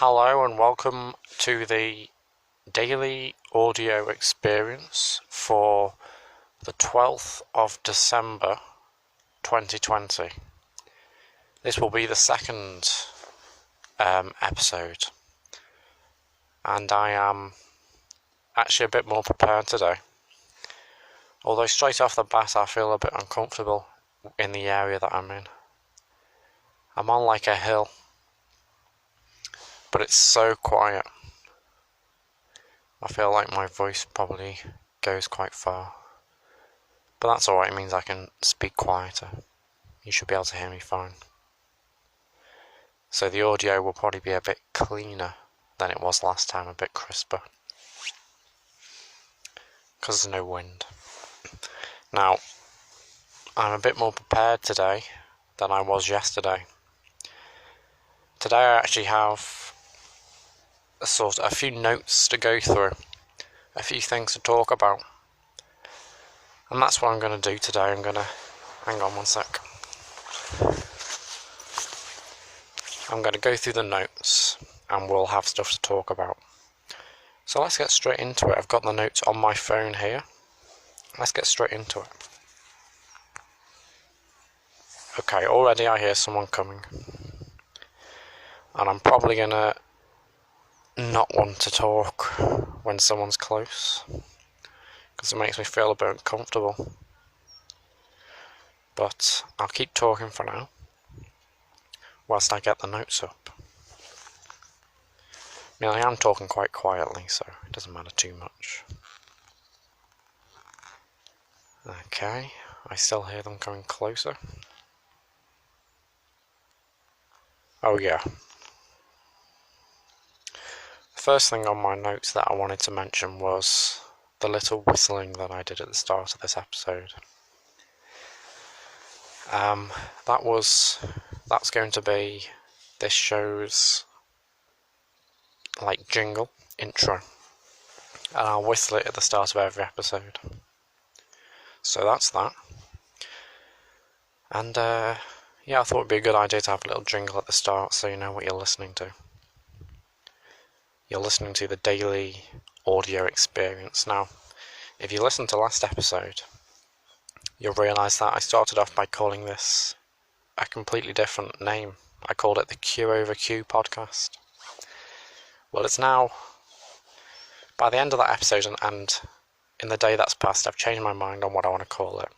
Hello and welcome to the daily audio experience for the 12th of December 2020. This will be the second episode, and I am actually a bit more prepared today. Although straight off the bat I feel a bit uncomfortable in the area that I'm in. I'm on like a hill, but it's so quiet. I feel like my voice probably goes quite far. But that's alright, it means I can speak quieter. You should be able to hear me fine. So the audio will probably be a bit cleaner than it was last time, a bit crisper. Because there's no wind. Now, I'm a bit more prepared today than I was yesterday. Today I actually have a few notes to go through, a few things to talk about. And that's what I'm going to do today. Hang on one sec. I'm going to go through the notes and we'll have stuff to talk about. So let's get straight into it. I've got the notes on my phone here. Let's get straight into it. Okay, already I hear someone coming. And I'm probably going to not want to talk when someone's close, because it makes me feel a bit uncomfortable. But I'll keep talking for now, whilst I get the notes up. I mean, I am talking quite quietly, so it doesn't matter too much. Okay, I still hear them coming closer. Oh yeah. The first thing on my notes that I wanted to mention was the little whistling that I did at the start of this episode. That's going to be this show's like jingle intro, and I'll whistle it at the start of every episode. So that's that. And yeah, I thought it'd be a good idea to have a little jingle at the start so you know what you're listening to. You're listening to the daily audio experience. Now, if you listened to last episode, you'll realise that I started off by calling this a completely different name. I called it the Q over Q podcast. Well, it's now, by the end of that episode and in the day that's passed, I've changed my mind on what I want to call it.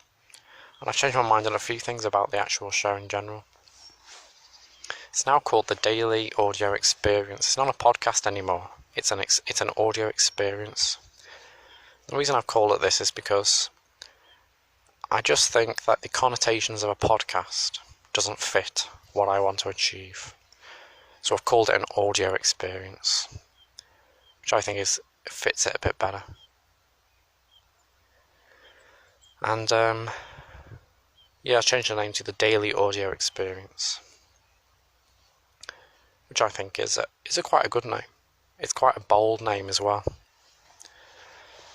And I've changed my mind on a few things about the actual show in general. It's now called the Daily Audio Experience. It's not a podcast anymore. It's an audio experience. The reason I've called it this is because I just think that the connotations of a podcast doesn't fit what I want to achieve. So I've called it an audio experience, which I think fits it a bit better. And yeah, I changed the name to the Daily Audio Experience, which I think is quite a good name. It's quite a bold name as well.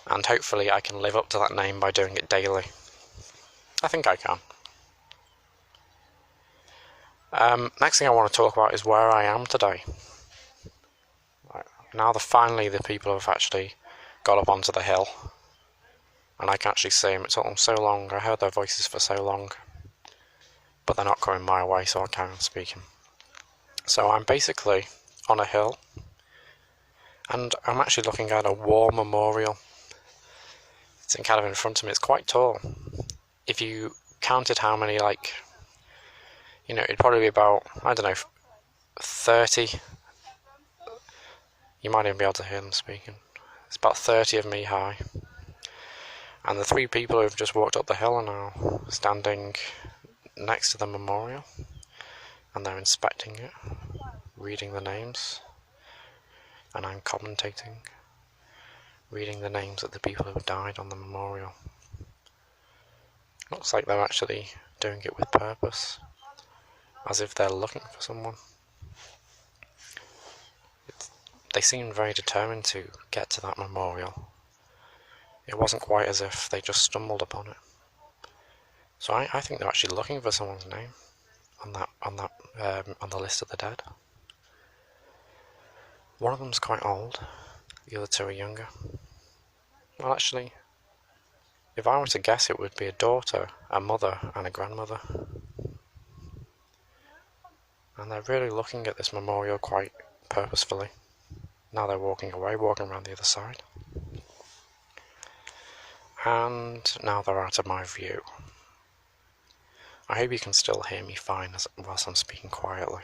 And hopefully I can live up to that name by doing it daily. I think I can. Next thing I want to talk about is where I am today. Now finally the people have actually got up onto the hill, and I can actually see them. It took them so long. I heard their voices for so long, but they're not coming my way, so I'll carry on speaking. So I'm basically on a hill, and I'm actually looking at a war memorial. It's kind of in front of me. It's quite tall. If you counted how many, it'd probably be about, 30. You might even be able to hear them speaking. It's about 30 of me high. And the three people who have just walked up the hill are now standing next to the memorial. And they're inspecting it, reading the names. And I'm commentating, reading the names of the people who have died on the memorial. Looks like they're actually doing it with purpose, as if they're looking for someone. They seemed very determined to get to that memorial. It wasn't quite as if they just stumbled upon it. So I think they're actually looking for someone's name on the list of the dead. One of them's quite old, the other two are younger. Well, actually, if I were to guess, it would be a daughter, a mother, and a grandmother. And they're really looking at this memorial quite purposefully. Now they're walking away, walking around the other side. And now they're out of my view. I hope you can still hear me fine whilst I'm speaking quietly.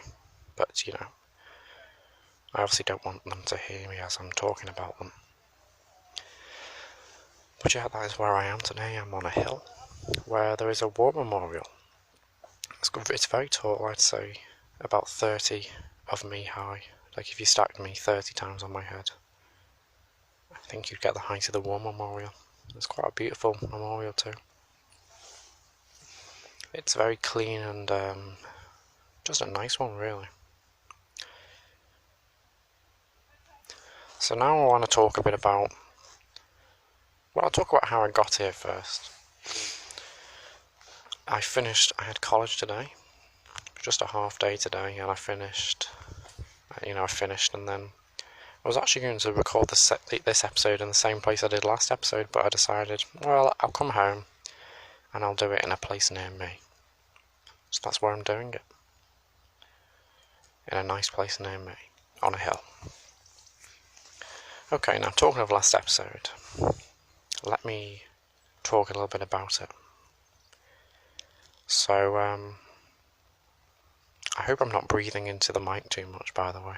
But, you know, I obviously don't want them to hear me as I'm talking about them. But yeah, that is where I am today. I'm on a hill where there is a war memorial. It's very tall, I'd say, about 30 of me high. Like if you stacked me 30 times on my head, I think you'd get the height of the war memorial. It's quite a beautiful memorial too. It's very clean and just a nice one, really. So now I want to talk a bit about, well, I'll talk about how I got here first. I had college today, just a half day today, and I finished, and then I was actually going to record this episode in the same place I did last episode, but I decided, well, I'll come home and I'll do it in a place near me. So that's where I'm doing it. In a nice place near me, on a hill. Okay, now talking of last episode, let me talk a little bit about it. So, I hope I'm not breathing into the mic too much, by the way.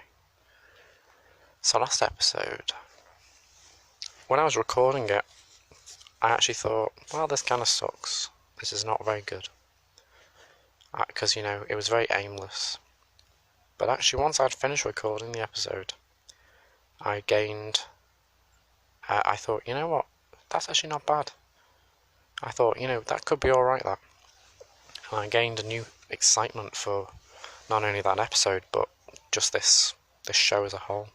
So last episode, when I was recording it, I actually thought, well, this kind of sucks. This is not very good. Because, it was very aimless. But actually, once I'd finished recording the episode, I thought, you know what, that's actually not bad. I thought, that could be alright, that. And I gained a new excitement for not only that episode, but just this show as a whole.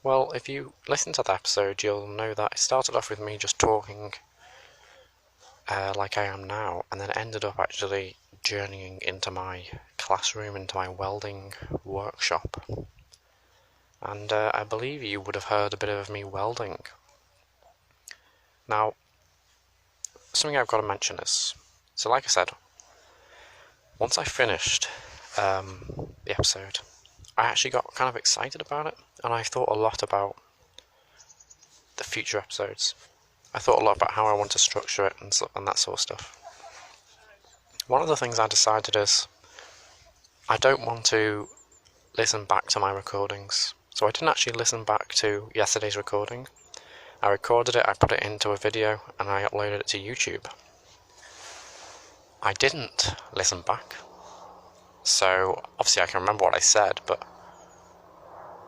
Well, if you listen to the episode, you'll know that it started off with me just talking like I am now, and then it ended up actually journeying into my classroom, into my welding workshop. And I believe you would have heard a bit of me welding. Now, something I've got to mention is, so like I said, once I finished the episode, I actually got kind of excited about it, and I thought a lot about the future episodes. I thought a lot about how I want to structure it and that sort of stuff. One of the things I decided is I don't want to listen back to my recordings. So I didn't actually listen back to yesterday's recording. I recorded it, I put it into a video, and I uploaded it to YouTube. I didn't listen back. So obviously I can remember what I said, but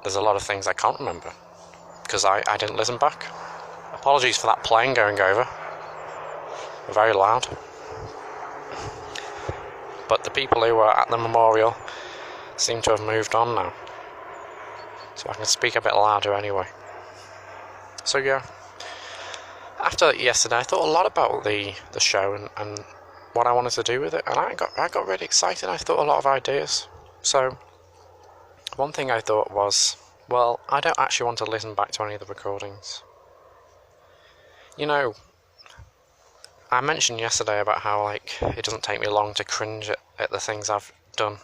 there's a lot of things I can't remember because I didn't listen back. Apologies for that plane going over. Very loud. But the people who were at the memorial seem to have moved on now. So I can speak a bit louder anyway. So yeah, after yesterday I thought a lot about the show and what I wanted to do with it, and I got really excited. I thought a lot of ideas. So one thing I thought was, well, I don't actually want to listen back to any of the recordings. I mentioned yesterday about how it doesn't take me long to cringe at the things I've done.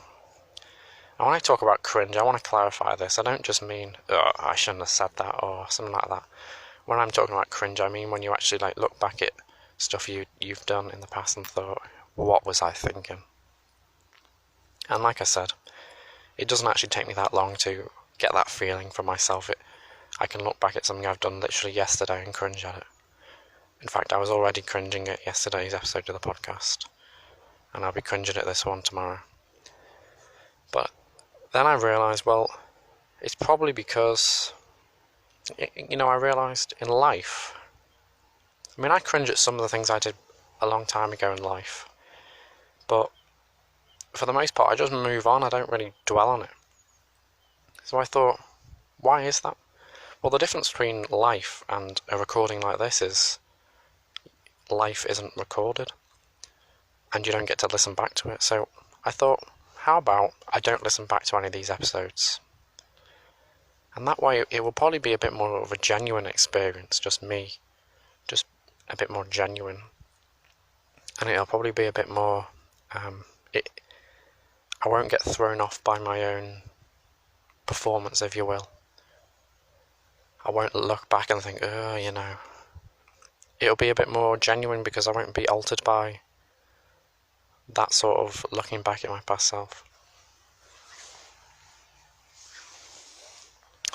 And when I talk about cringe, I want to clarify this. I don't just mean, oh, I shouldn't have said that or something like that. When I'm talking about cringe, I mean when you actually look back at stuff you've done in the past and thought, what was I thinking? And like I said, it doesn't actually take me that long to get that feeling for myself. I can look back at something I've done literally yesterday and cringe at it. In fact, I was already cringing at yesterday's episode of the podcast, and I'll be cringing at this one tomorrow. But then I realised, well, it's probably because, I realised in life, I cringe at some of the things I did a long time ago in life, but for the most part, I just move on. I don't really dwell on it. So I thought, why is that? Well, the difference between life and a recording like this is life isn't recorded, and you don't get to listen back to it. So I thought, how about I don't listen back to any of these episodes? And that way it will probably be a bit more of a genuine experience, just me, just a bit more genuine. And it'll probably be a bit more, I won't get thrown off by my own performance, if you will. I won't look back and think, oh, you know. It'll be a bit more genuine because I won't be altered by that sort of looking back at my past self.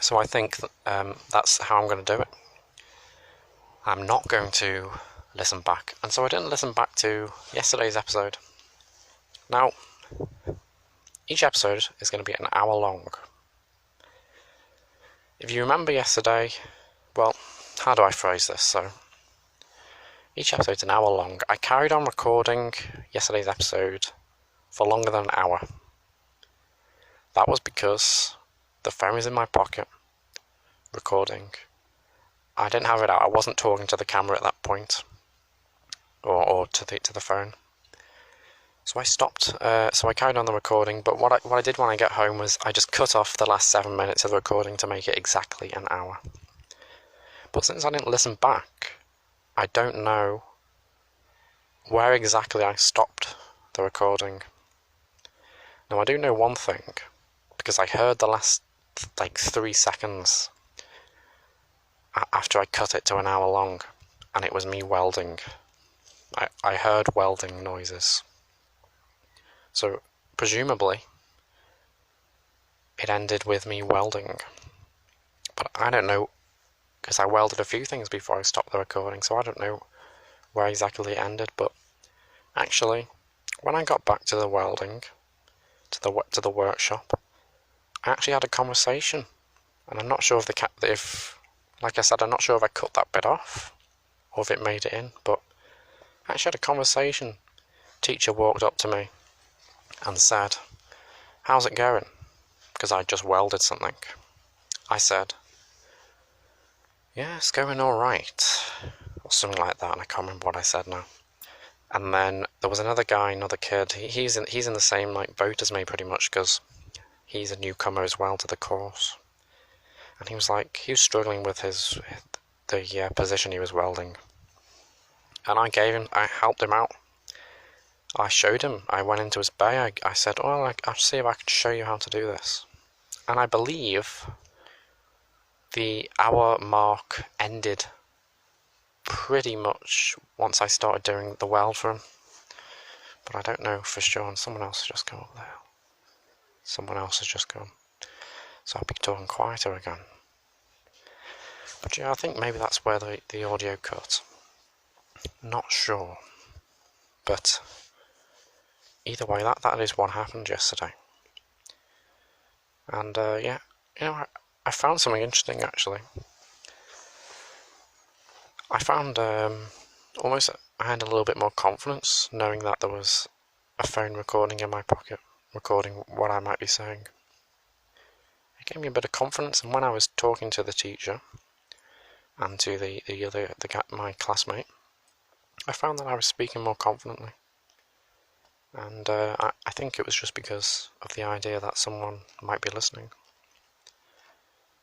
So I think that's how I'm going to do it. I'm not going to listen back. And so I didn't listen back to yesterday's episode. Now, each episode is going to be an hour long. If you remember yesterday, well, how do I phrase this? So, each episode's an hour long. I carried on recording yesterday's episode for longer than an hour. That was because the phone was in my pocket, recording. I didn't have it out. I wasn't talking to the camera at that point, or to the phone. So I stopped. So I carried on the recording. But what I did when I got home was I just cut off the last 7 minutes of the recording to make it exactly an hour. But since I didn't listen back, I don't know where exactly I stopped the recording. Now I do know one thing, because I heard the last 3 seconds after I cut it to an hour long, and it was me welding. I heard welding noises. So presumably it ended with me welding. But I don't know, because I welded a few things before I stopped the recording, so I don't know where exactly it ended. But actually, when I got back to the welding, to the workshop, I actually had a conversation, and I'm not sure if like I said, I'm not sure if I cut that bit off or if it made it in, but I actually had a conversation. Teacher walked up to me and said, "How's it going?" Because I just welded something. I said, "Yeah, it's going all right," or something like that, and I can't remember what I said now. And then there was another guy, another kid. He's in the same boat as me pretty much, because he's a newcomer as well to the course. And he was struggling with the position he was welding. And I helped him out. I showed him. I went into his bay. I said, "Oh, I'll see if I can show you how to do this." And I believe the hour mark ended pretty much once I started doing the weld for him. But I don't know for sure, and someone else has just come up there. Someone else has just gone. So I'll be talking quieter again. But yeah, I think maybe that's where the audio cut. Not sure. But either way, that is what happened yesterday. And yeah, I found something interesting actually. I found almost I had a little bit more confidence knowing that there was a phone recording in my pocket, recording what I might be saying. It gave me a bit of confidence, and when I was talking to the teacher and to my classmate, I found that I was speaking more confidently. And I think it was just because of the idea that someone might be listening.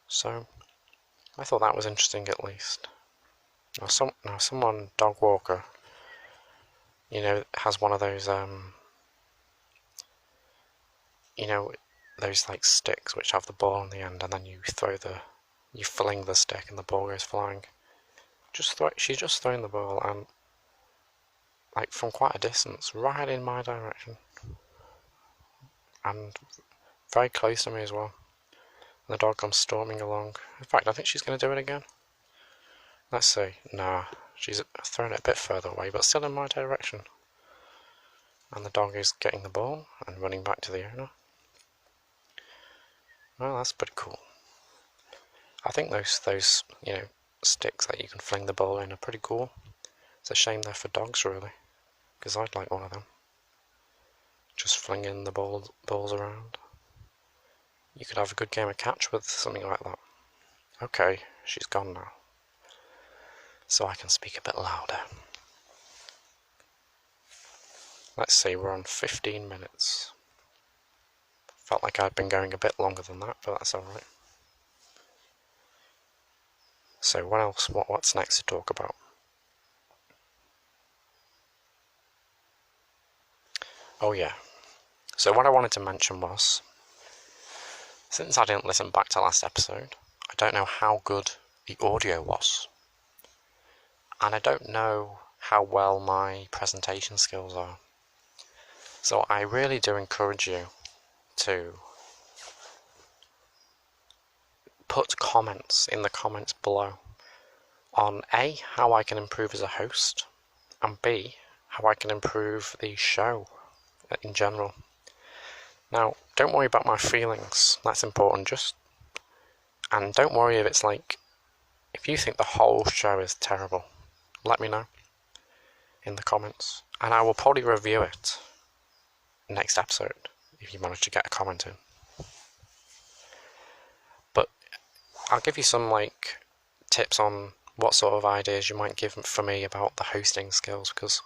So I thought that was interesting, at least. Now someone, dog walker, has one of those, those sticks which have the ball on the end, and then you fling the stick and the ball goes flying. She's just throwing the ball, and from quite a distance, right in my direction, and very close to me as well. And the dog comes storming along. In fact, I think she's going to do it again. Let's see. Nah, she's thrown it a bit further away, but still in my direction. And the dog is getting the ball and running back to the owner. Well, that's pretty cool. I think those sticks that you can fling the ball in are pretty cool. It's a shame they're for dogs, really, because I'd like one of them. Just flinging the balls around. You could have a good game of catch with something like that. Okay, she's gone now. So I can speak a bit louder. Let's see, we're on 15 minutes. Felt like I'd been going a bit longer than that, but that's alright. So what else? What's next to talk about? Oh yeah. So what I wanted to mention was, since I didn't listen back to last episode, I don't know how good the audio was. And I don't know how well my presentation skills are. So I really do encourage you to put comments in the comments below on A, how I can improve as a host, and B, how I can improve the show in general. Now, don't worry about my feelings, that's important, and don't worry if it's like, if you think the whole show is terrible, let me know in the comments, and I will probably review it next episode, if you manage to get a comment in. But I'll give you some tips on what sort of ideas you might give for me about the hosting skills, because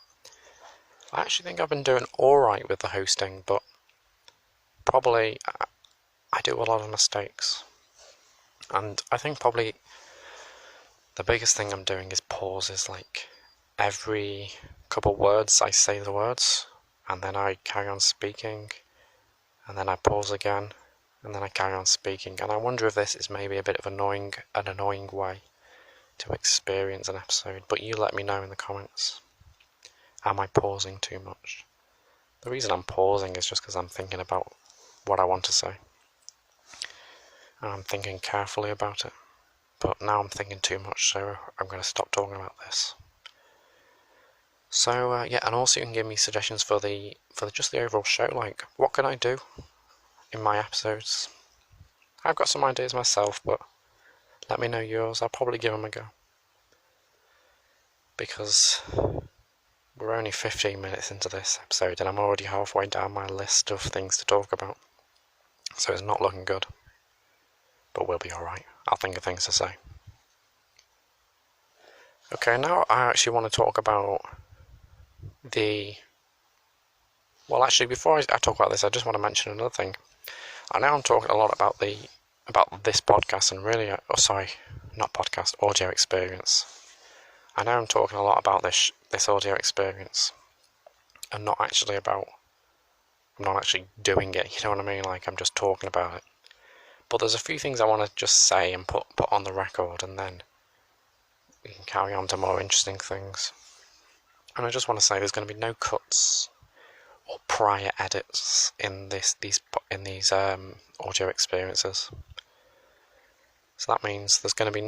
I actually think I've been doing alright with the hosting, but probably I do a lot of mistakes. And I think probably the biggest thing I'm doing is pauses, every couple words I say the words, and then I carry on speaking, and then I pause again, and then I carry on speaking. And I wonder if this is maybe a bit of an annoying way to experience an episode, but you let me know in the comments. Am I pausing too much? The reason I'm pausing is just because I'm thinking about what I want to say, and I'm thinking carefully about it. But now I'm thinking too much, so I'm going to stop talking about this. So yeah, and also you can give me suggestions for just the overall show. Like, what can I do in my episodes? I've got some ideas myself, but let me know yours. I'll probably give them a go, because we're only 15 minutes into this episode, and I'm already halfway down my list of things to talk about. So it's not looking good, but we'll be alright. I'll think of things to say. Okay, now I actually want to talk about actually, before I talk about this, I just want to mention another thing. I know I'm talking a lot about this podcast, and really, not podcast, audio experience. I know I'm talking a lot about this audio experience, and I'm not actually doing it, you know what I mean? I'm just talking about it. But there's a few things I want to just say and put on the record, and then we can carry on to more interesting things. And I just want to say there's going to be no cuts or prior edits in these audio experiences. So that means there's going to be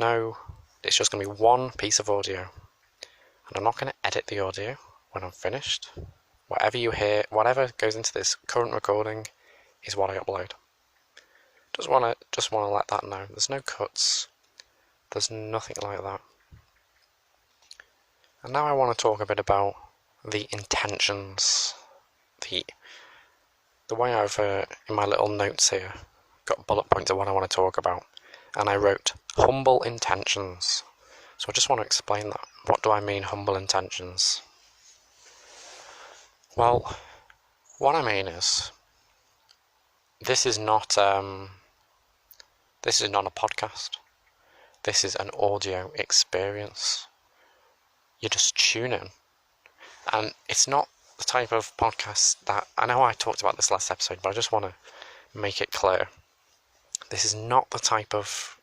it's just going to be one piece of audio, and I'm not going to edit the audio when I'm finished. Whatever you hear, whatever goes into this current recording is what I upload. Just want to let that know. There's no cuts. There's nothing like that. And now I want to talk a bit about the intentions, the way I've in my little notes here got bullet points of what I want to talk about, and I wrote humble intentions. So I just want to explain that. What do I mean, humble intentions? Well, what I mean is, this is not a podcast. This is an audio experience. You just tune in, and it's not the type of podcast that, I know I talked about this last episode, but I just want to make it clear. This is not the type of,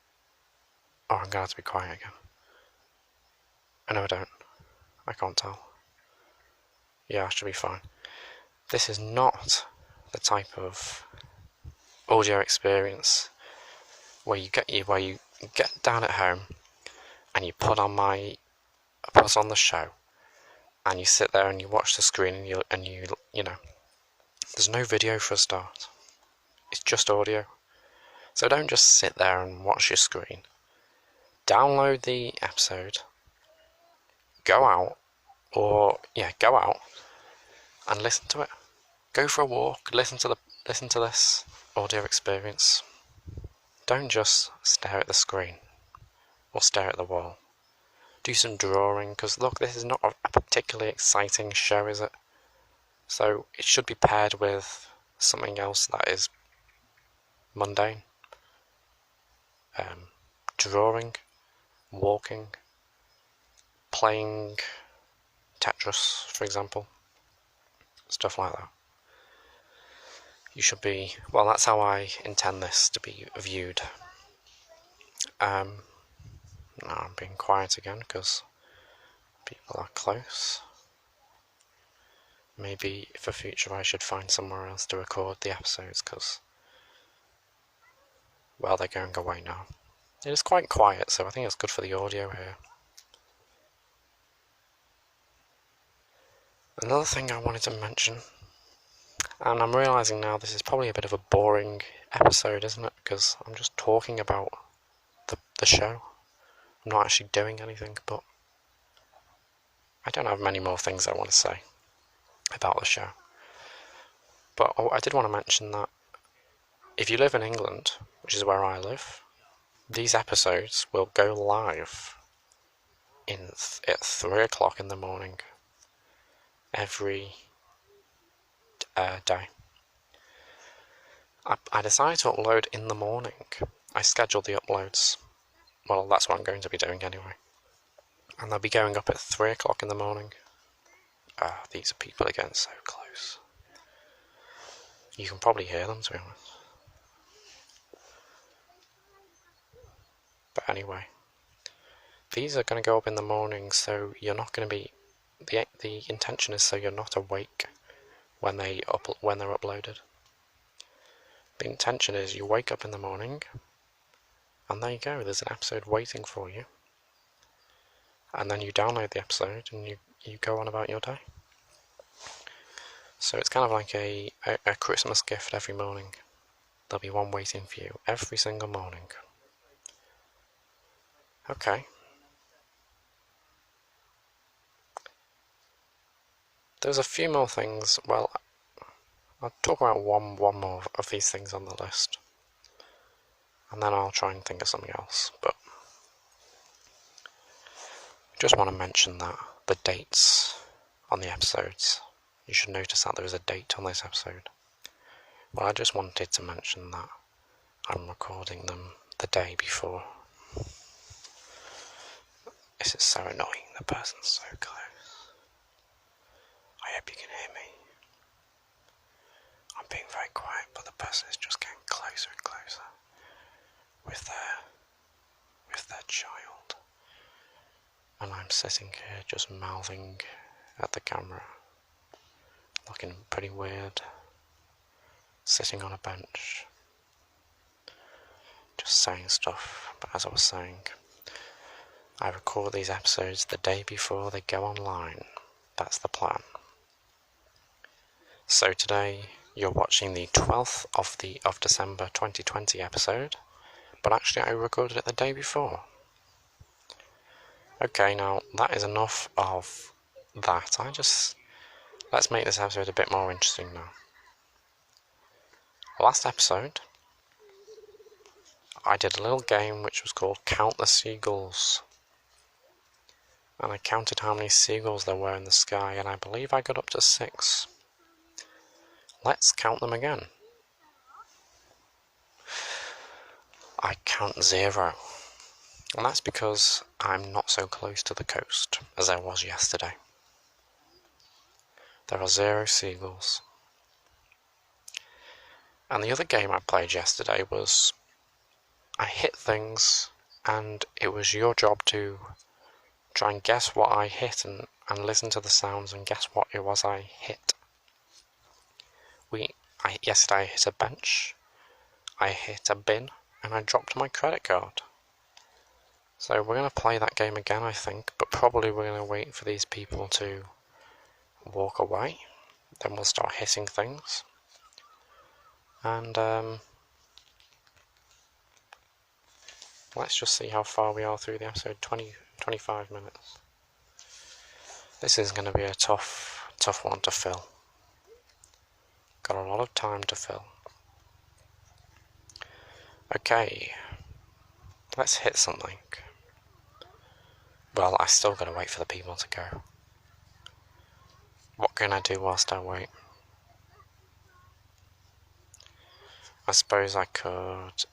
I'm going to have to be quiet again. No, I don't. I can't tell. Yeah, I should be fine. This is not the type of audio experience where you get down at home and you put on the show, and you sit there and you watch the screen, and you know, there's no video for a start. It's just audio. So don't just sit there and watch your screen. Download the episode. Go out and listen to it. Go for a walk. Listen to this audio experience. Don't just stare at the screen or stare at the wall. Do some drawing, because look, this is not a particularly exciting show, is it? So it should be paired with something else that is mundane. Drawing, walking, playing Tetris, for example, stuff like that. You should be, well, that's how I intend this to be viewed. Now I'm being quiet again because people are close. Maybe for future I should find somewhere else to record the episodes because, well, they're going away now. It is quite quiet, so I think it's good for the audio here. Another thing I wanted to mention, and I'm realising now this is probably a bit of a boring episode, isn't it? Because I'm just talking about the show. I'm not actually doing anything, but I don't have many more things I want to say about the show. But I did want to mention that if you live in England, which is where I live, these episodes will go live at 3 o'clock in the morning every day. I decided to upload in the morning. I scheduled the uploads. Well, that's what I'm going to be doing anyway. And they'll be going up at 3 o'clock in the morning. These are people again so close. You can probably hear them, to be honest. But anyway, these are going to go up in the morning, so you're not going to be. The intention is so you're not awake when they're uploaded. The intention is you wake up in the morning, and there you go. There's an episode waiting for you, and then you download the episode and you go on about your day. So it's kind of like a Christmas gift every morning. There'll be one waiting for you every single morning. Okay. There's a few more things. Well, I'll talk about one more of these things on the list, and then I'll try and think of something else. But I just want to mention that the dates on the episodes. You should notice that there is a date on this episode. Well, I just wanted to mention that I'm recording them the day before. This is so annoying. The person's so close. I hope you can hear me. I'm being very quiet, but the person is just getting closer and closer with their child. And I'm sitting here just mouthing at the camera, looking pretty weird, sitting on a bench, just saying stuff. But as I was saying, I record these episodes the day before they go online. That's the plan. So today you're watching the 12th of December 2020 episode, but actually I recorded it the day before. Okay, now that is enough of that. Let's make this episode a bit more interesting now. Last episode, I did a little game which was called Count the Seagulls. And I counted how many seagulls there were in the sky, and I believe I got up to 6. Let's count them again. I count 0. And that's because I'm not so close to the coast as I was yesterday. There are 0 seagulls. And the other game I played yesterday was I hit things, and it was your job to try and guess what I hit and listen to the sounds and guess what it was I hit. Yesterday I hit a bench, I hit a bin, and I dropped my credit card. So we're going to play that game again, I think, but probably we're going to wait for these people to walk away. Then we'll start hitting things. And let's just see how far we are through the episode. 25 minutes. This is going to be a tough one to fill. Got a lot of time to fill. Okay, let's hit something. Well, I still gotta wait for the people to go. What can I do whilst I wait? I suppose I could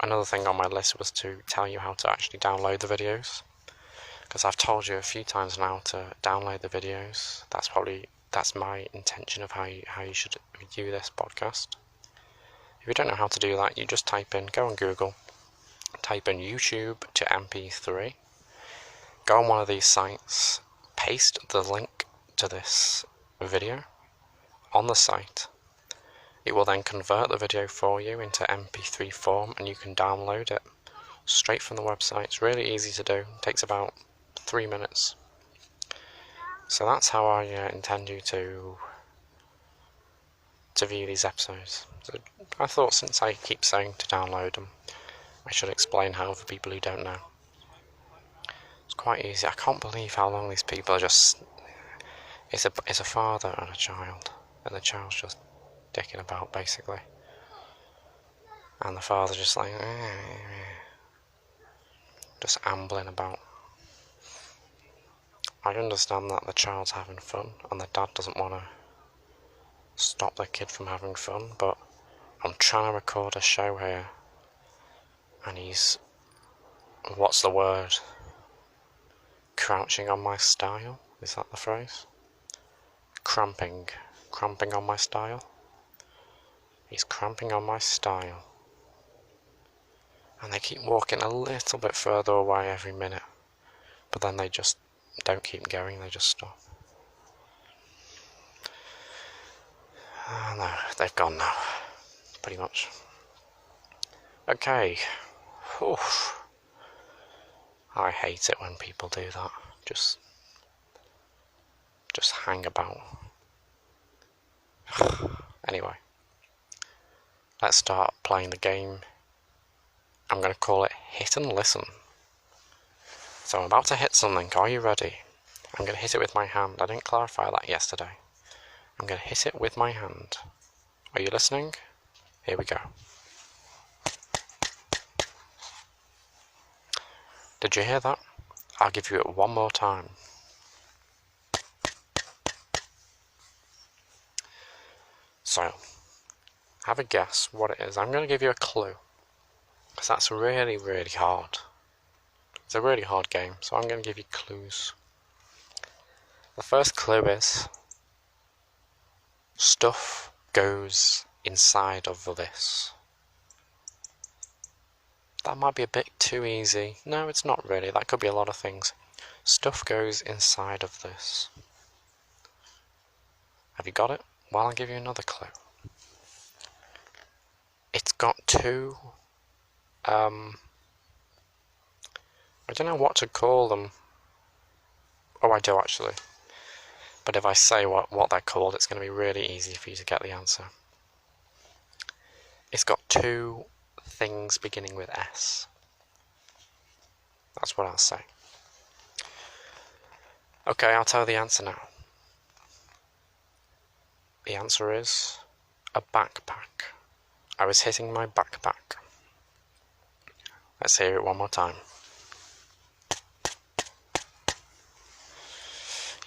another thing on my list was to tell you how to actually download the videos, because I've told you a few times now to download the videos. That's my intention of how you should view this podcast. If you don't know how to do that, you just go on Google, type in YouTube to MP3, go on one of these sites, paste the link to this video on the site. It will then convert the video for you into MP3 form, and you can download it straight from the website. It's really easy to do. It takes about 3 minutes. So that's how I intend you to view these episodes. So I thought, since I keep saying to download them, I should explain how for people who don't know. It's quite easy. I can't believe how long these people are just... It's a father and a child, and the child's just dicking about, basically. And the father's just like... just ambling about. I understand that the child's having fun, and the dad doesn't want to stop the kid from having fun, but I'm trying to record a show here, and he's... what's the word? Crouching on my style? Is that the phrase? Cramping on my style. He's cramping on my style. And they keep walking a little bit further away every minute, but then they just don't keep going, they just stop. No, they've gone now, pretty much. Okay. Oof. I hate it when people do that. Just hang about. Anyway, let's start playing the game. I'm going to call it Hit and Listen. So I'm about to hit something. Are you ready? I'm going to hit it with my hand. I didn't clarify that yesterday. I'm going to hit it with my hand. Are you listening? Here we go. Did you hear that? I'll give you it one more time. So, have a guess what it is. I'm going to give you a clue, because that's really, really hard. It's a really hard game, so I'm going to give you clues. The first clue is... stuff goes inside of this. That might be a bit too easy. No, it's not really. That could be a lot of things. Stuff goes inside of this. Have you got it? Well, I'll give you another clue. It's got two... I don't know what to call them. Oh, I do actually. But if I say what they're called, it's going to be really easy for you to get the answer. It's got two things beginning with S. That's what I'll say. Okay, I'll tell you the answer now. The answer is a backpack. I was hitting my backpack. Let's hear it one more time.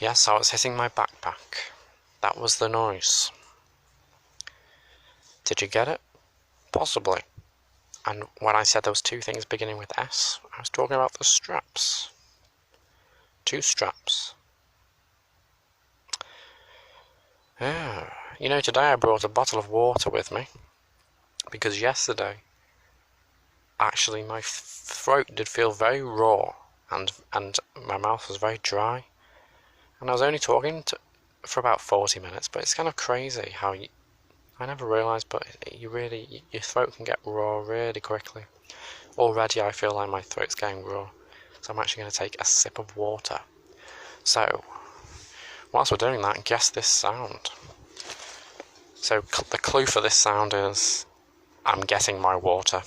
Yes, I was hitting my backpack. That was the noise. Did you get it? Possibly. And when I said those two things beginning with S, I was talking about the straps. Two straps. Yeah. You know, today I brought a bottle of water with me, because yesterday, actually, my throat did feel very raw, and my mouth was very dry. And I was only talking for about 40 minutes, but it's kind of crazy how I never realised, but your throat can get raw really quickly. Already I feel like my throat's getting raw, so I'm actually going to take a sip of water. So, whilst we're doing that, guess this sound. So the clue for this sound is, I'm getting my water.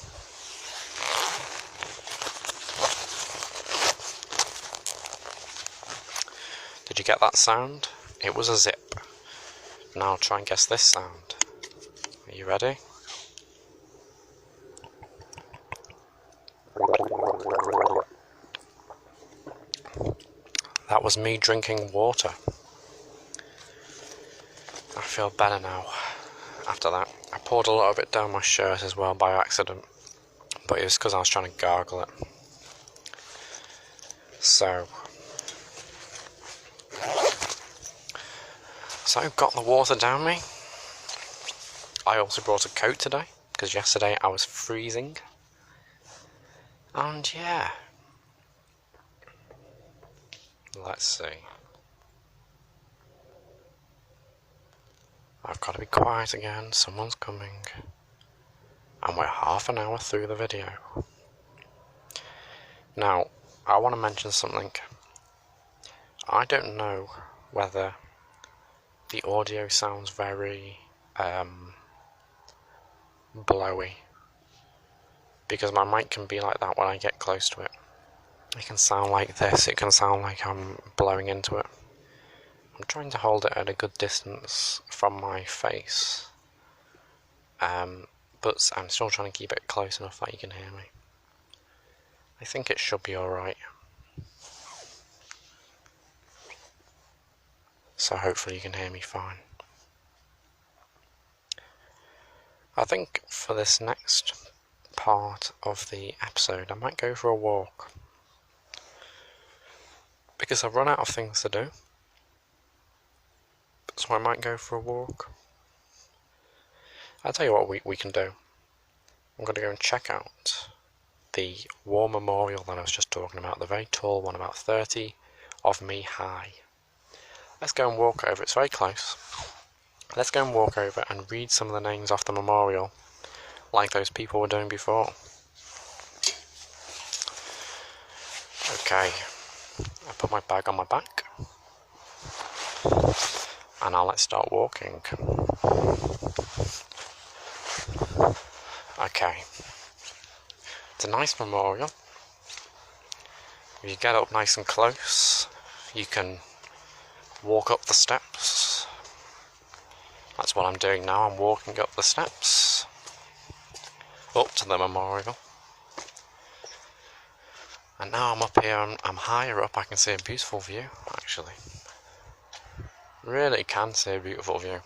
Did you get that sound? It was a zip. Now try and guess this sound. Are you ready? That was me drinking water. I feel better now after that. I poured a lot of it down my shirt as well by accident. but it was because I was trying to gargle it. So got the water down me. I also brought a coat today, because yesterday I was freezing. And yeah. Let's see. I've got to be quiet again, someone's coming. And we're half an hour through the video. Now, I want to mention something. I don't know whether the audio sounds very blowy, because my mic can be like that when I get close to it. It can sound like this, it can sound like I'm blowing into it. I'm trying to hold it at a good distance from my face, but I'm still trying to keep it close enough that you can hear me. I think it should be alright. So hopefully you can hear me fine. I think for this next part of the episode I might go for a walk, because I've run out of things to do. So I might go for a walk. I'll tell you what we can do. I'm going to go and check out the war memorial that I was just talking about, the very tall one, about 30 of me high. Let's go and walk over, it's very close. Let's go and walk over and read some of the names off the memorial, like those people were doing before. Okay, I put my bag on my back, and now let's start walking. Okay, it's a nice memorial. If you get up nice and close, you can walk up the steps. That's what I'm doing now, I'm walking up the steps, up to the memorial. And now I'm up here, I'm higher up, I can see a beautiful view, actually. Really can see a beautiful view.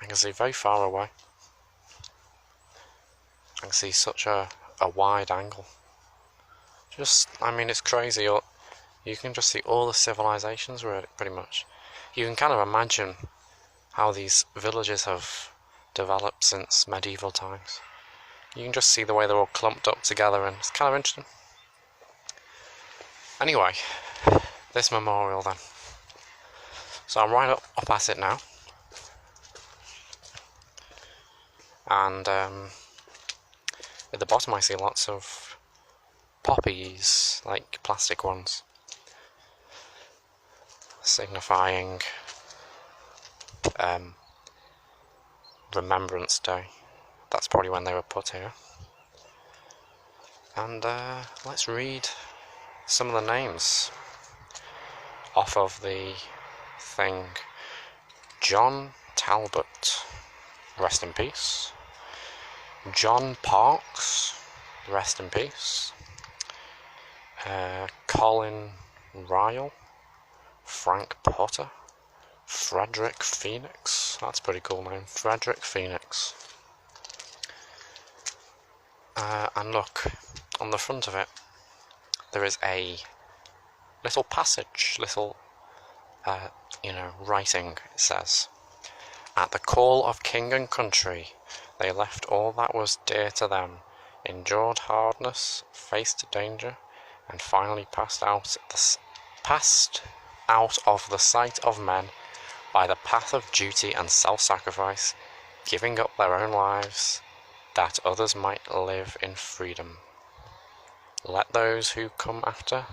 I can see very far away. I can see such a wide angle. I mean, it's crazy. You can just see all the civilizations, really, pretty much. You can kind of imagine how these villages have developed since medieval times. You can just see the way they're all clumped up together, and it's kind of interesting. Anyway, this memorial then. So I'm right up at it now. And at the bottom I see lots of poppies, like plastic ones, signifying Remembrance Day. That's probably when they were put here. And let's read some of the names off of the thing. John Talbot, rest in peace. John Parks, rest in peace. Colin Ryle, Frank Potter, Frederick Phoenix, that's a pretty cool name, Frederick Phoenix. And look, on the front of it, there is a little passage, writing. It says, "At the call of king and country, they left all that was dear to them, endured hardness, faced danger, and finally passed out of the sight of men by the path of duty and self-sacrifice, giving up their own lives, that others might live in freedom. Let those who come after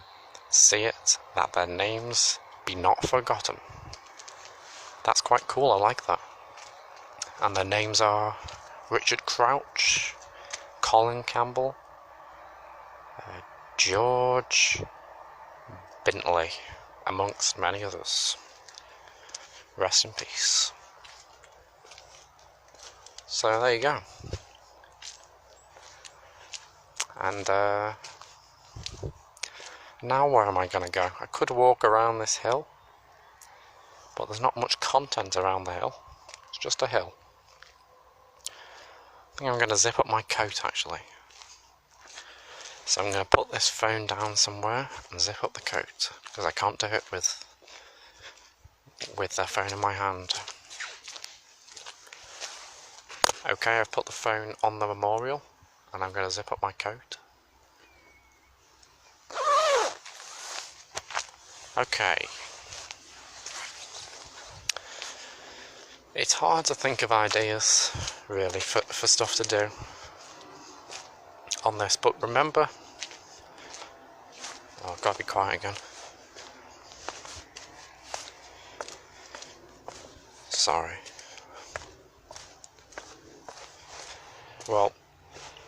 see it, that their names be not forgotten." That's quite cool, I like that. And their names are Richard Crouch, Colin Campbell, George Bentley, amongst many others. Rest in peace. So there you go. And now where am I going to go? I could walk around this hill, but there's not much content around the hill. It's just a hill. think I'm going to zip up my coat actually. So I'm going to put this phone down somewhere and zip up the coat, because I can't do it with the phone in my hand. Okay, I've put the phone on the memorial and I'm going to zip up my coat. Okay. It's hard to think of ideas, really, for stuff to do on this, but remember... Oh, I've got to be quiet again. Sorry. Well,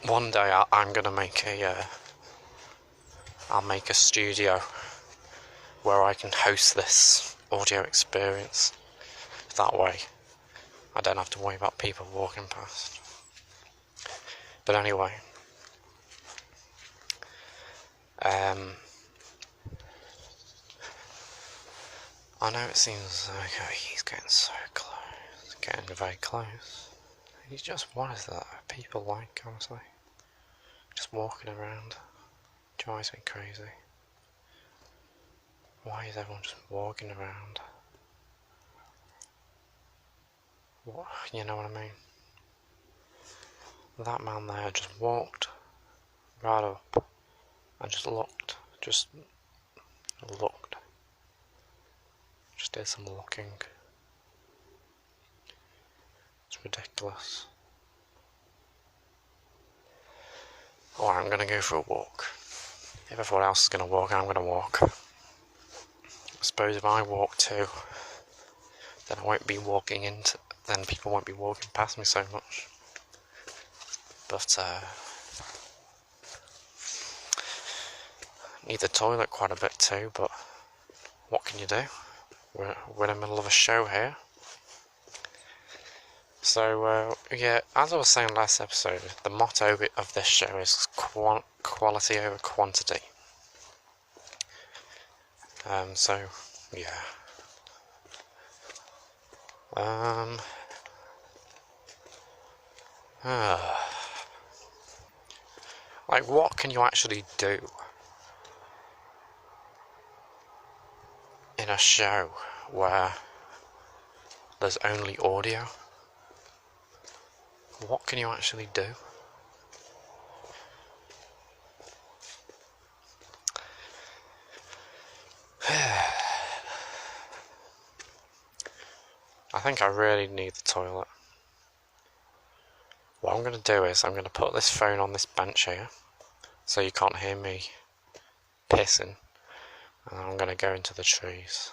one day I'm going to make I'll make a studio where I can host this audio experience. That way I don't have to worry about people walking past. But anyway, I know it seems like he's getting so close, getting very close. He's just, what is that? People like, honestly, just walking around, drives me crazy. Why is everyone just walking around? What, you know what I mean? That man there just walked right up and just looked, just did some looking. It's ridiculous. Or I'm gonna go for a walk. If everyone else is gonna walk, I'm gonna walk. I suppose if I walk too, then I won't be walking into, then people won't be walking past me so much. But I need the toilet quite a bit too, but what can you do? We're in the middle of a show here. So, yeah, as I was saying last episode, the motto of this show is quality over quantity. So, yeah. Like, what can you actually do in a show where there's only audio? What can you actually do? I think I really need the toilet. What I'm going to do is I'm going to put this phone on this bench here so you can't hear me pissing, and I'm going to go into the trees.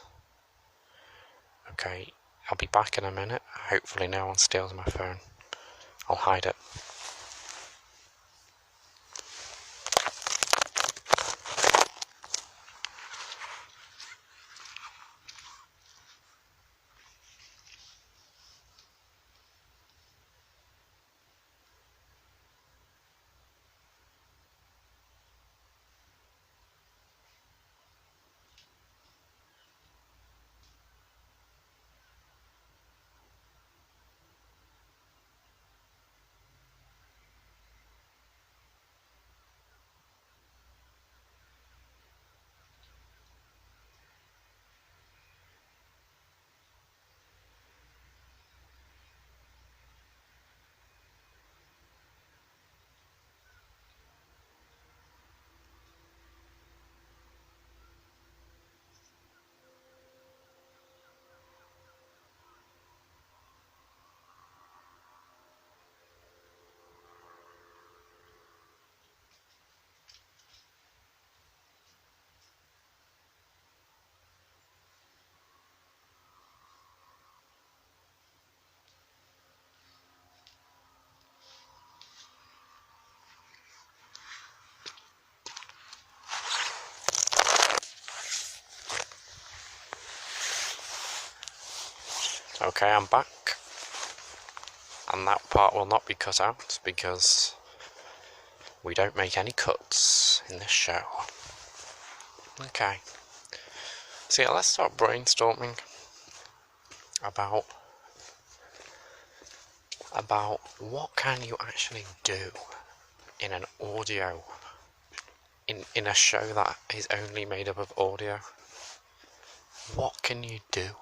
Okay, I'll be back in a minute. Hopefully no one steals my phone. I'll hide it. Okay, I'm back, and that part will not be cut out because we don't make any cuts in this show. Okay, so yeah, let's start brainstorming about about what can you actually do in an audio, in a show that is only made up of audio. What can you do?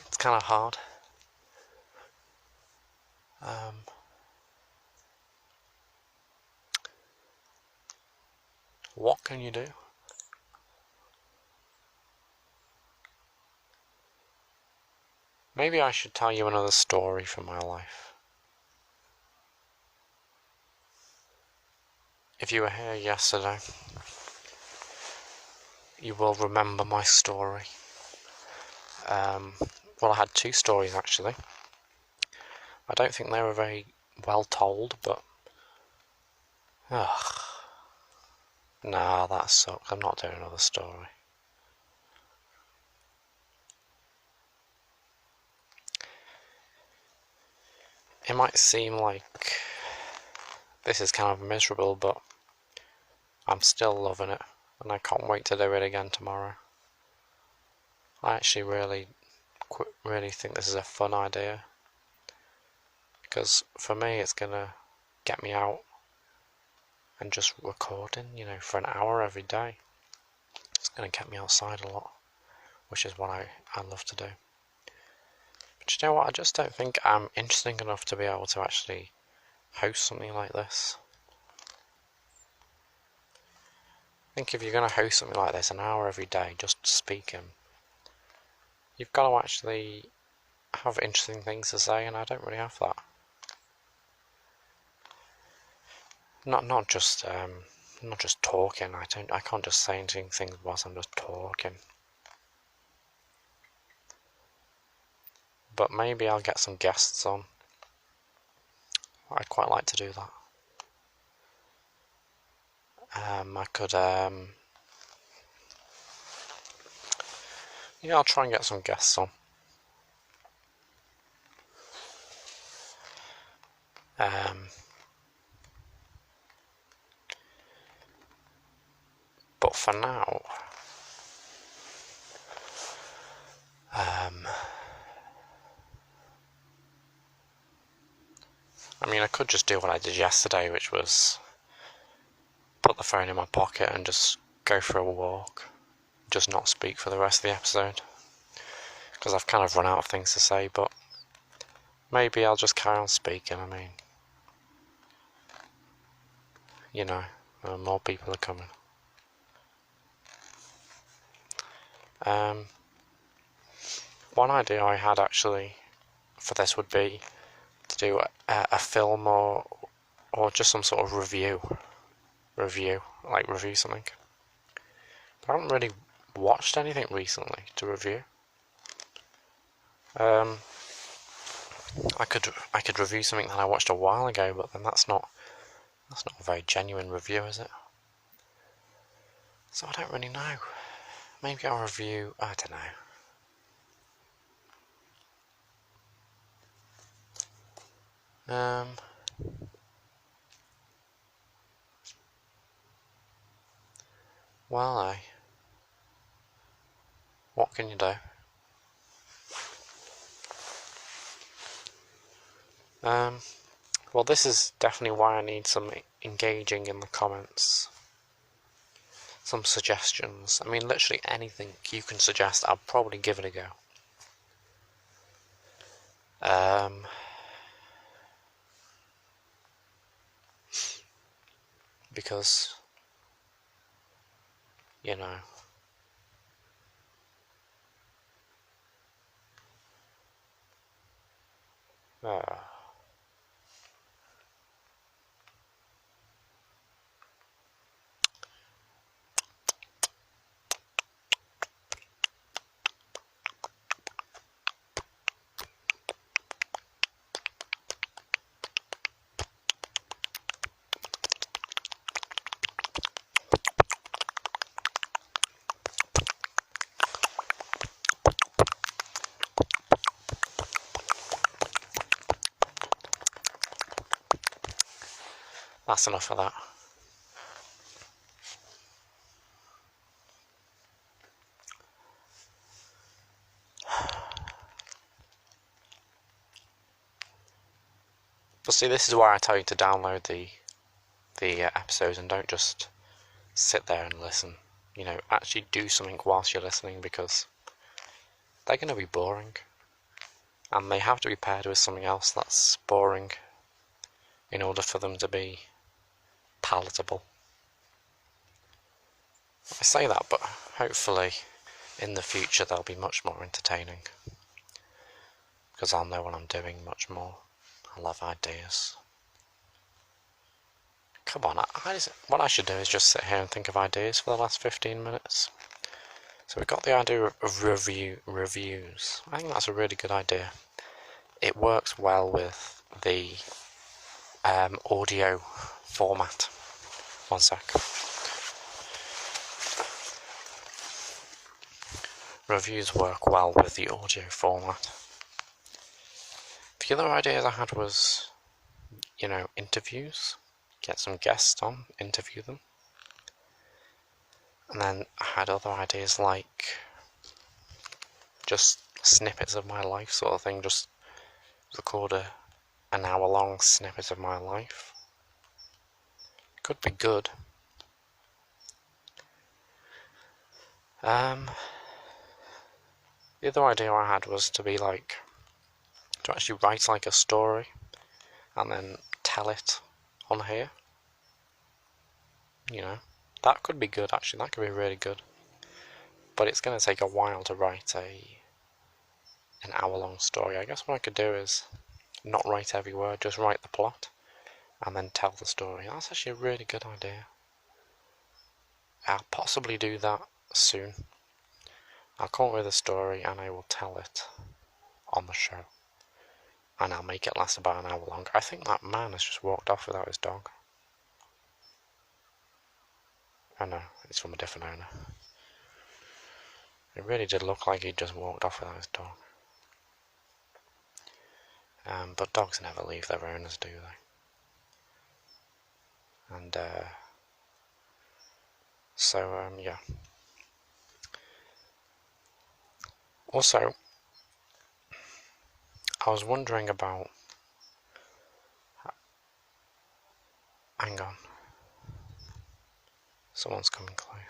It's kind of hard. What can you do? Maybe I should tell you another story from my life. If you were here yesterday, you will remember my story. Well, I had two stories actually. I don't think they were very well told, but nah, that sucks. I'm not doing another story. It might seem like this is kind of miserable, but I'm still loving it, and I can't wait to do it again tomorrow. I actually really think this is a fun idea, because for me it's gonna get me out and just recording, for an hour every day. It's gonna get me outside a lot, which is what I love to do. But you know what, I just don't think I'm interesting enough to be able to actually host something like this. I think if you're going to host something like this an hour every day just speaking, you've got to actually have interesting things to say, and I don't really have that. Not just talking. I can't just say things whilst I'm just talking. But maybe I'll get some guests on. I'd quite like to do that. I could I'll try and get some guests on. But for now, I could just do what I did yesterday, which was put the phone in my pocket and just go for a walk, just not speak for the rest of the episode, because I've kind of run out of things to say. But maybe I'll just carry on speaking. More people are coming. One idea I had actually for this would be to do a film or just some sort of review something. But I haven't really watched anything recently to review. I could review something that I watched a while ago, but then that's not a very genuine review, is it? So I don't really know. Maybe I'll review, I don't know. Well, what can you do? Well, this is definitely why I need some engaging in the comments. Some suggestions. Literally anything you can suggest, I'll probably give it a go. Because, that's enough of that. But see, this is why I tell you to download the episodes and don't just sit there and listen. You know, actually do something whilst you're listening, because they're going to be boring. And they have to be paired with something else that's boring in order for them to be palatable. I say that, but hopefully in the future they'll be much more entertaining, because I'll know what I'm doing much more. I'll have ideas. Come on, what I should do is just sit here and think of ideas for the last 15 minutes. So we've got the idea of reviews. I think that's a really good idea. It works well with the audio format. One sec. Reviews work well with the audio format. The other ideas I had was, you know, interviews. Get some guests on, interview them. And then I had other ideas like just snippets of my life sort of thing, just record an hour-long snippet of my life. Could be good. The other idea I had was to actually write like a story and then tell it on here. You know, that could be good actually, that could be really good. But it's going to take a while to write an hour-long story. I guess what I could do is not write every word, just write the plot and then tell the story. That's actually a really good idea. I'll possibly do that soon. I'll come up with a story and I will tell it on the show. And I'll make it last about an hour long. I think that man has just walked off without his dog. Oh no, it's from a different owner. It really did look like he'd just walked off without his dog. But dogs never leave their owners, do they? And yeah. Also, I was wondering about... Hang on. Someone's coming close.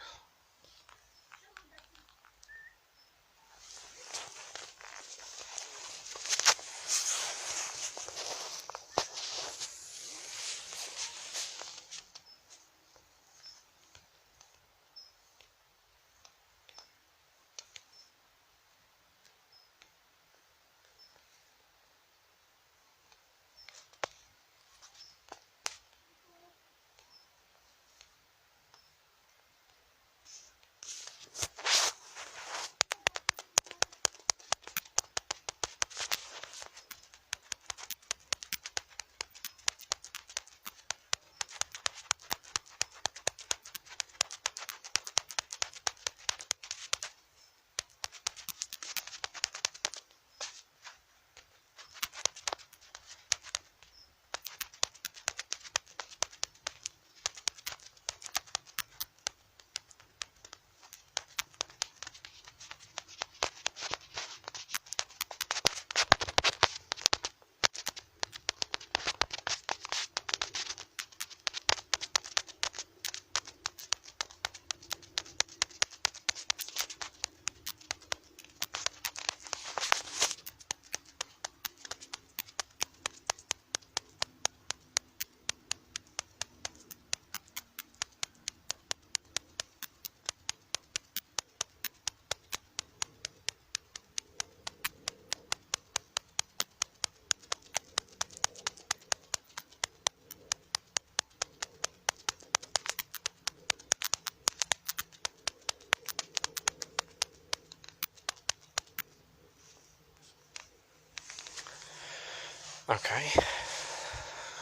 Okay,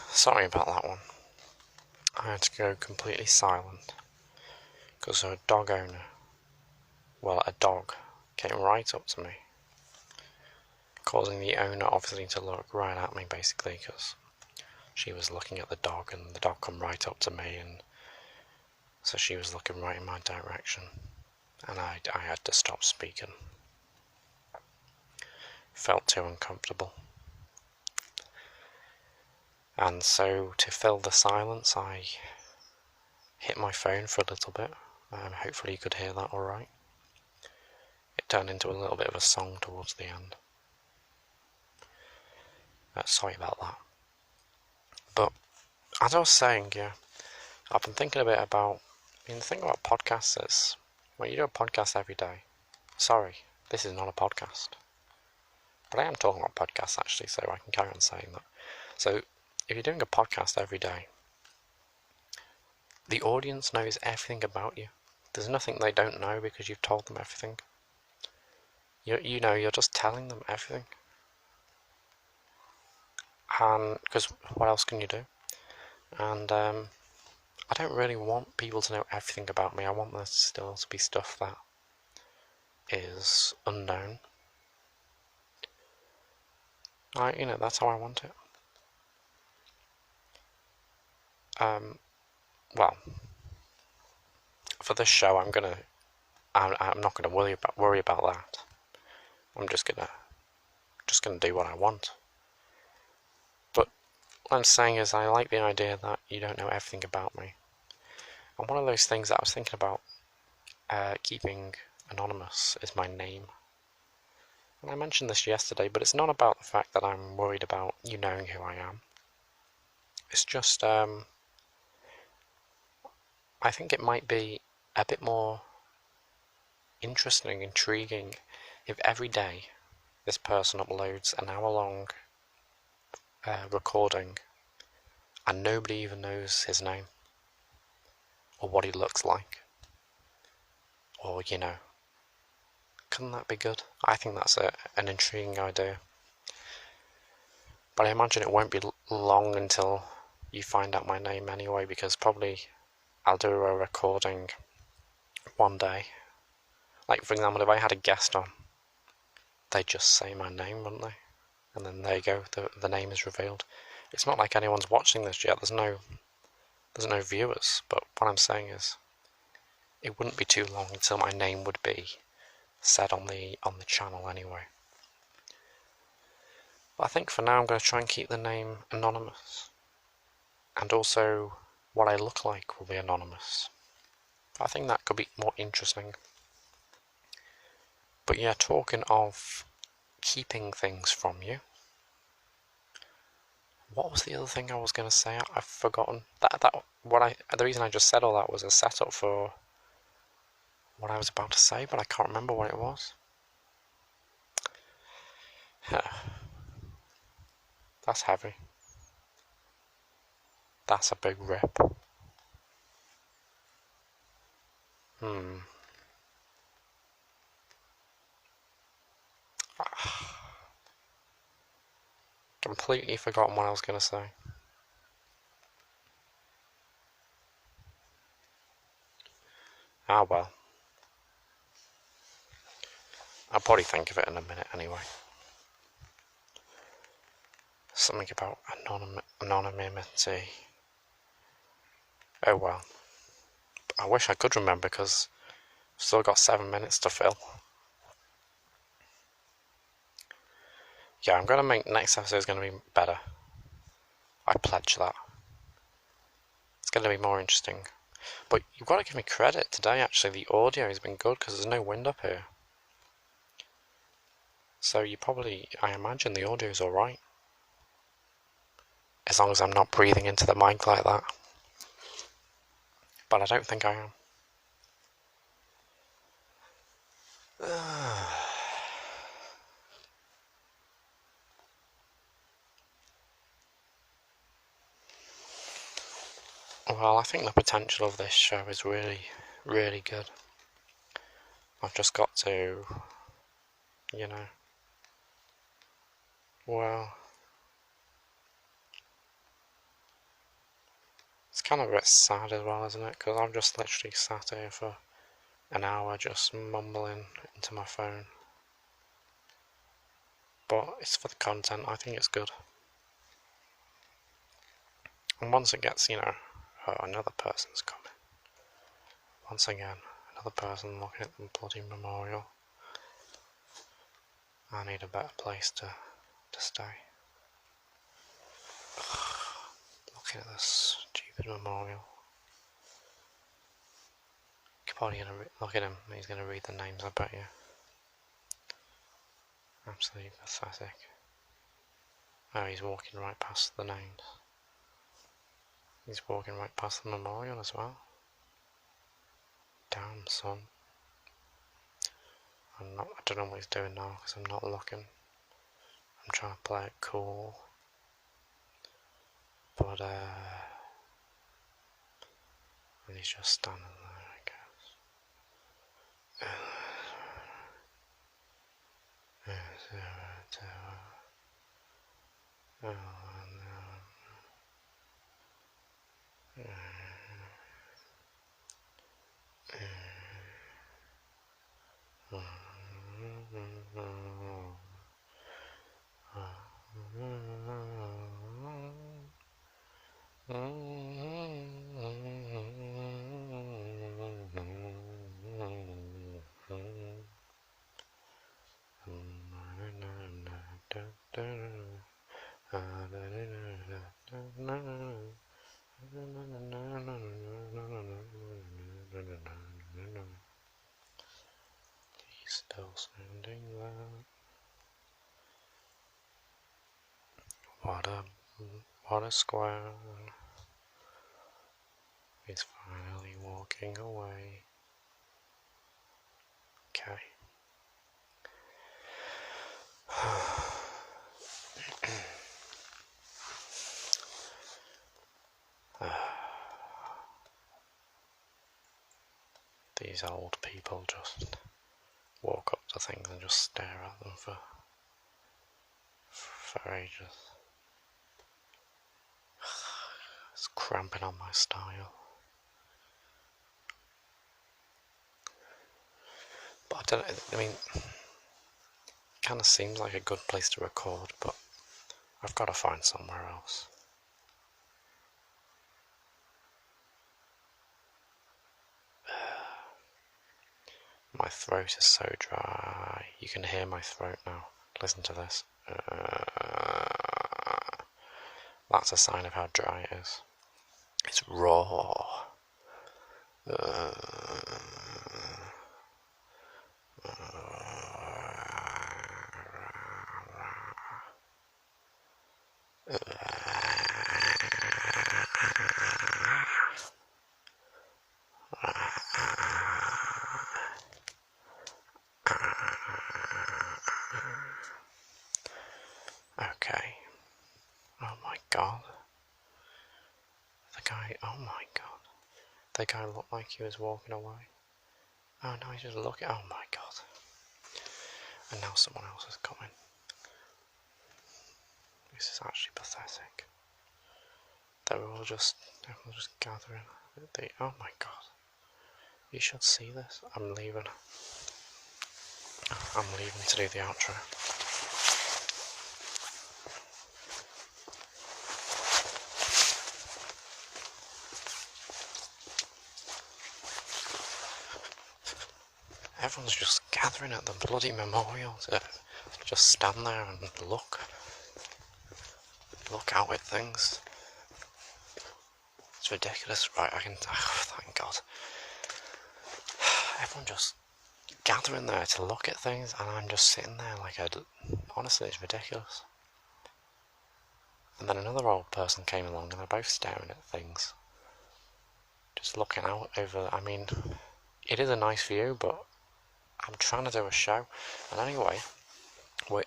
sorry about that one. I had to go completely silent because a dog came right up to me, causing the owner obviously to look right at me basically, because she was looking at the dog and the dog come right up to me, and so she was looking right in my direction and I had to stop speaking. Felt too uncomfortable. And so to fill the silence, I hit my phone for a little bit. Hopefully you could hear that alright. It turned into a little bit of a song towards the end. Sorry about that. But as I was saying, yeah, I've been thinking a bit about, the thing about podcasts is, when you do a podcast every day, sorry, this is not a podcast. But I am talking about podcasts actually, so I can carry on saying that. So, if you're doing a podcast every day, the audience knows everything about you. There's nothing they don't know because you've told them everything. You're just telling them everything. And, because what else can you do? And, I don't really want people to know everything about me. I want there still to be stuff that is unknown. That's how I want it. Well, for this show, I'm not gonna worry about that. I'm just gonna do what I want. But what I'm saying is, I like the idea that you don't know everything about me. And one of those things that I was thinking about keeping anonymous is my name. And I mentioned this yesterday, but it's not about the fact that I'm worried about you knowing who I am. It's just, I think it might be a bit more interesting, intriguing, if every day this person uploads an hour-long recording and nobody even knows his name or what he looks like, or couldn't that be good? I think that's an intriguing idea, but I imagine it won't be long until you find out my name anyway, because probably I'll do a recording one day, like for example if I had a guest on, they'd just say my name, wouldn't they? And then there you go, the name is revealed. It's not like anyone's watching this yet, there's no viewers, but what I'm saying is, it wouldn't be too long until my name would be said on the channel anyway. But I think for now I'm going to try and keep the name anonymous, and also what I look like will be anonymous. I think that could be more interesting. But yeah, talking of keeping things from you, what was the other thing I was going to say? I've forgotten. The reason I just said all that was a setup for what I was about to say, but I can't remember what it was. That's heavy. That's a big rip. Completely forgotten what I was going to say. Ah well. I'll probably think of it in a minute anyway. Something about anonymity. Oh well. I wish I could remember, because I've still got 7 minutes to fill. Yeah, I'm going to make next episode is going to be better. I pledge that. It's going to be more interesting. But you've got to give me credit today, actually. The audio has been good because there's no wind up here. So I imagine the audio is alright. As long as I'm not breathing into the mic like that. But I don't think I am. Well, I think the potential of this show is really, really good. I've just got to, well, it's kind of a bit sad as well, isn't it? Because I've just literally sat here for an hour just mumbling into my phone. But it's for the content, I think it's good. And once it gets, another person's coming. Once again, another person looking at the bloody memorial. I need a better place to stay. Looking at this stupid memorial. You're probably gonna look at him. He's gonna read the names. I bet you. Absolutely pathetic. Oh, he's walking right past the names. He's walking right past the memorial as well. Damn, son. I don't know what he's doing now because I'm not looking. I'm trying to play it cool. But, and he's just standing there, I guess. He's still standing there. What a square. He's finally walking away. Okay. These old people just walk up to things and just stare at them for ages. It's cramping on my style. But I mean, it kind of seems like a good place to record, but I've got to find somewhere else. My throat is so dry. You can hear my throat now. Listen to this. That's a sign of how dry it is. It's raw. Okay. Oh my god. Oh my god. The guy looked like he was walking away. Oh no, he's just looking. Oh my god. And now someone else is coming. This is actually pathetic. Everyone just gathering. Oh my god. You should see this. I'm leaving to do the outro. Everyone's just gathering at the bloody memorial to just stand there and look out at things. It's ridiculous, right? Thank God. Everyone just gathering there to look at things, and I'm just sitting there like honestly, it's ridiculous. And then another old person came along, and they're both staring at things, just looking out over. I mean, it is a nice view, but I'm trying to do a show. And anyway,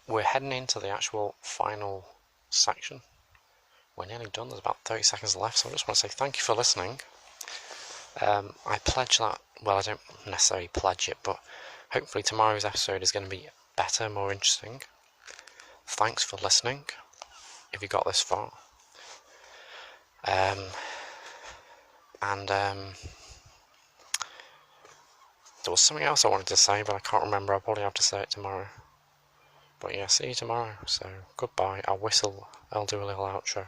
we're heading into the actual final section. We're nearly done. There's about 30 seconds left, so I just want to say thank you for listening. I pledge that, well, I don't necessarily pledge it, but hopefully tomorrow's episode is going to be better, more interesting. Thanks for listening, if you got this far. There was something else I wanted to say, but I can't remember. I'll probably have to say it tomorrow. But yeah, see you tomorrow. So, goodbye. I'll whistle. I'll do a little outro.